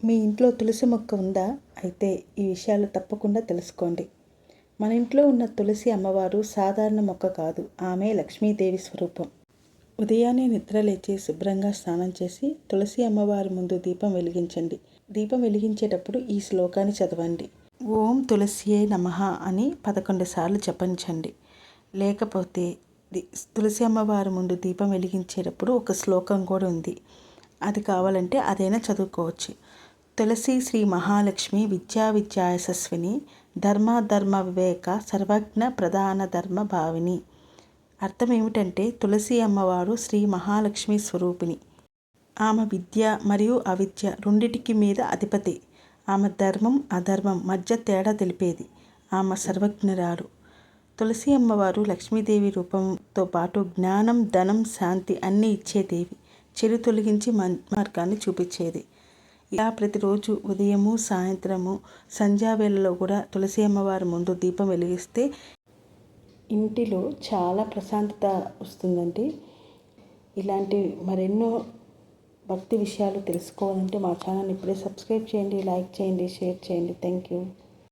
మీ ఇంట్లో తులసి మొక్క ఉందా? అయితే ఈ విషయాలు తప్పకుండా తెలుసుకోండి. మన ఇంట్లో ఉన్న తులసి అమ్మవారు సాధారణ మొక్క కాదు. ఆమె లక్ష్మీదేవి స్వరూపం. ఉదయాన్నే నిద్ర లేచి శుభ్రంగా స్నానం చేసి తులసి అమ్మవారి ముందు దీపం వెలిగించండి. దీపం వెలిగించేటప్పుడు ఈ శ్లోకాన్ని చదవండి. ఓం తులసియే నమః అని 11 సార్లు జపించండి. లేకపోతే తులసి అమ్మవారి ముందు దీపం వెలిగించేటప్పుడు ఒక శ్లోకం కూడా ఉంది. అది కావాలంటే అదైనా చదువుకోవచ్చు. తులసి శ్రీ మహాలక్ష్మి విద్యా విద్యాయశస్విని ధర్మ వివేక సర్వజ్ఞ ప్రధాన ధర్మ భావిని. అర్థం ఏమిటంటే తులసి అమ్మవారు శ్రీ మహాలక్ష్మి స్వరూపిణి. ఆమె విద్య మరియు అవిద్య రెండిటికి మీద అధిపతి. ఆమె ధర్మం అధర్మం మధ్య తేడా తెలిపేది. ఆమె సర్వజ్ఞురాలు. తులసి అమ్మవారు లక్ష్మీదేవి రూపంతో పాటు జ్ఞానం ధనం శాంతి అన్నీ ఇచ్చేదేవి. చెడు తొలగించి మార్గాన్ని చూపించేది. ఇలా ప్రతిరోజు ఉదయము సాయంత్రము సంధ్యావేళలో కూడా తులసి అమ్మవారి ముందు దీపం వెలిగిస్తే ఇంటిలో చాలా ప్రశాంతత వస్తుందండి. ఇలాంటి మరెన్నో భక్తి విషయాలు తెలుసుకోవాలంటే మా ఛానల్ ఇప్పుడే సబ్స్క్రైబ్ చేయండి, లైక్ చేయండి, షేర్ చేయండి. Thank you.